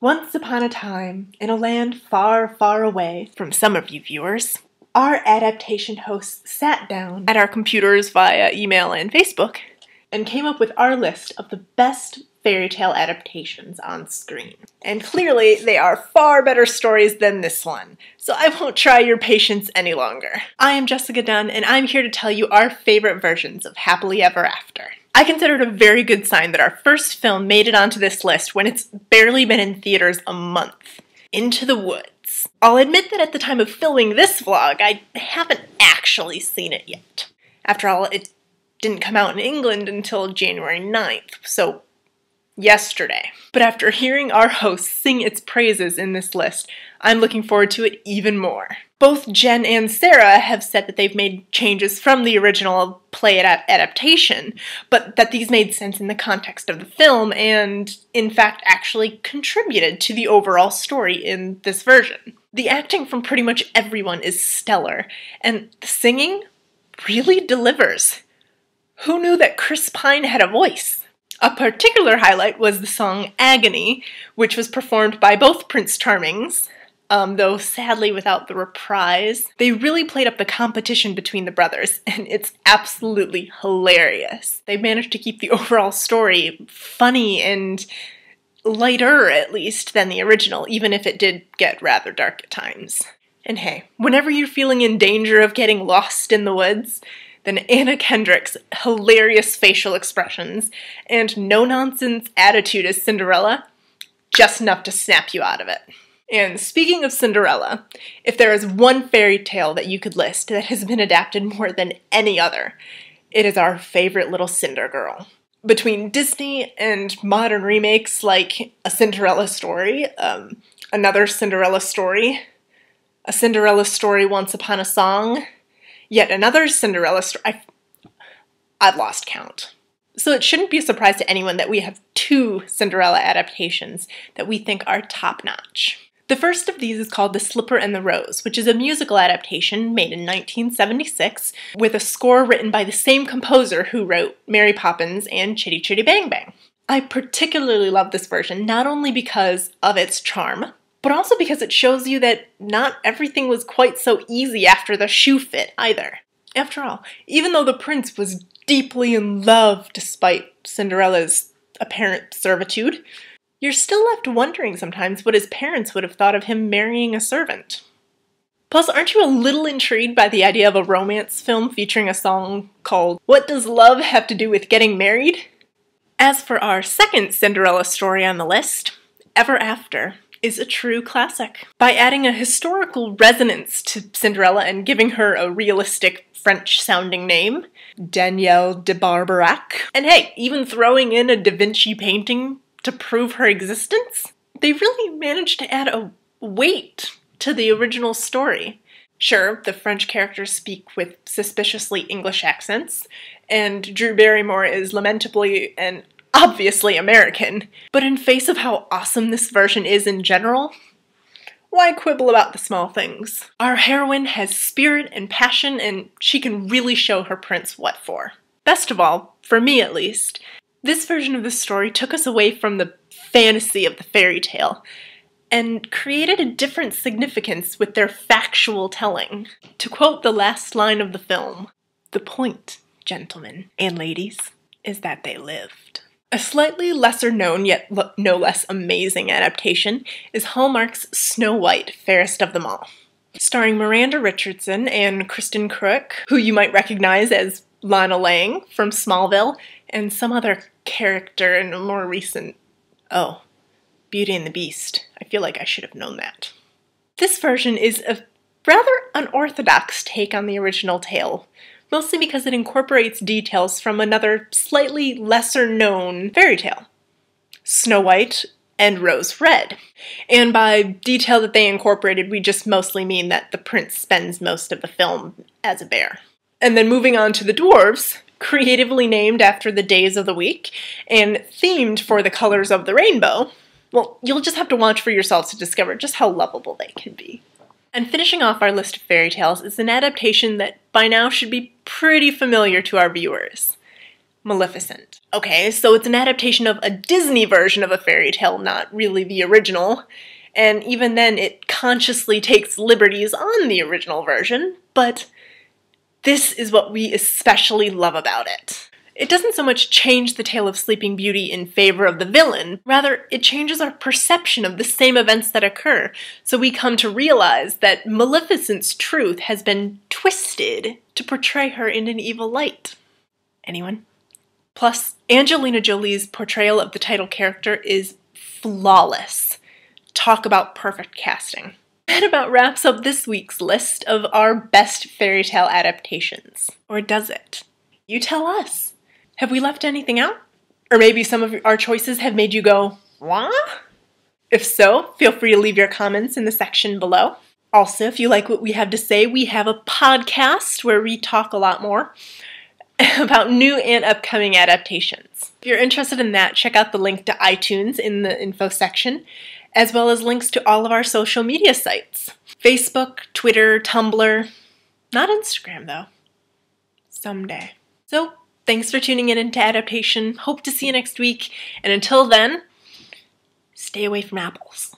Once upon a time, in a land far, far away from some of you viewers, our adaptation hosts sat down at our computers via email and Facebook and came up with our list of the best fairy tale adaptations on screen. And clearly, they are far better stories than this one, so I won't try your patience any longer. I am Jessica Dunn, and I'm here to tell you our favorite versions of Happily Ever After. I consider it a very good sign that our first film made it onto this list when it's barely been in theaters a month. Into the Woods. I'll admit that at the time of filming this vlog, I haven't actually seen it yet. After all, it didn't come out in England until January 9th, so yesterday. But after hearing our host sing its praises in this list, I'm looking forward to it even more. Both Jen and Sarah have said that they've made changes from the original play adaptation, but that these made sense in the context of the film and, in fact, actually contributed to the overall story in this version. The acting from pretty much everyone is stellar, and the singing really delivers. Who knew that Chris Pine had a voice? A particular highlight was the song Agony, which was performed by both Prince Charmings, though sadly without the reprise. They really played up the competition between the brothers, and it's absolutely hilarious. They managed to keep the overall story funny and lighter, at least, than the original, even if it did get rather dark at times. And hey, whenever you're feeling in danger of getting lost in the woods, then Anna Kendrick's hilarious facial expressions and no-nonsense attitude as Cinderella, just enough to snap you out of it. And speaking of Cinderella, if there is one fairy tale that you could list that has been adapted more than any other, it is our favorite little Cinder Girl. Between Disney and modern remakes like A Cinderella Story, Another Cinderella Story, A Cinderella Story Once Upon a Song, yet another Cinderella story, I've lost count. So it shouldn't be a surprise to anyone that we have two Cinderella adaptations that we think are top-notch. The first of these is called The Slipper and the Rose, which is a musical adaptation made in 1976 with a score written by the same composer who wrote Mary Poppins and Chitty Chitty Bang Bang. I particularly love this version, not only because of its charm, but also because it shows you that not everything was quite so easy after the shoe fit either. After all, even though the prince was deeply in love despite Cinderella's apparent servitude, you're still left wondering sometimes what his parents would have thought of him marrying a servant. Plus, aren't you a little intrigued by the idea of a romance film featuring a song called What Does Love Have to Do with Getting Married? As for our second Cinderella story on the list, Ever After is a true classic. By adding a historical resonance to Cinderella and giving her a realistic French-sounding name, Danielle de Barbarac, and hey, even throwing in a Da Vinci painting to prove her existence, they really managed to add a weight to the original story. Sure, the French characters speak with suspiciously English accents, and Drew Barrymore is lamentably and obviously American, but in face of how awesome this version is in general, why quibble about the small things? Our heroine has spirit and passion, and she can really show her prince what for. Best of all, for me at least, this version of the story took us away from the fantasy of the fairy tale and created a different significance with their factual telling. To quote the last line of the film, "The point, gentlemen and ladies, is that they lived." A slightly lesser known, yet no less amazing adaptation is Hallmark's Snow White, Fairest of Them All. Starring Miranda Richardson and Kristen Crook, who you might recognize as Lana Lang from Smallville, and some other character in a more recent, Beauty and the Beast. I feel like I should have known that. This version is a rather unorthodox take on the original tale, mostly because it incorporates details from another slightly lesser-known fairy tale, Snow White and Rose Red. And by detail that they incorporated, we just mostly mean that the prince spends most of the film as a bear. And then moving on to the dwarves, creatively named after the days of the week and themed for the colors of the rainbow, well, you'll just have to watch for yourselves to discover just how lovable they can be. And finishing off our list of fairy tales is an adaptation that by now should be pretty familiar to our viewers, Maleficent. Okay, so it's an adaptation of a Disney version of a fairy tale, not really the original. And even then, it consciously takes liberties on the original version, but this is what we especially love about it. It doesn't so much change the tale of Sleeping Beauty in favor of the villain, rather it changes our perception of the same events that occur, so we come to realize that Maleficent's truth has been twisted to portray her in an evil light. Anyone? Plus, Angelina Jolie's portrayal of the title character is flawless. Talk about perfect casting. That about wraps up this week's list of our best fairy tale adaptations. Or does it? You tell us. Have we left anything out? Or maybe some of our choices have made you go, what? If so, feel free to leave your comments in the section below. Also, if you like what we have to say, we have a podcast where we talk a lot more about new and upcoming adaptations. If you're interested in that, check out the link to iTunes in the info section, as well as links to all of our social media sites. Facebook, Twitter, Tumblr. Not Instagram, though. Someday. So, thanks for tuning in into Adaptation. Hope to see you next week. And until then, stay away from apples.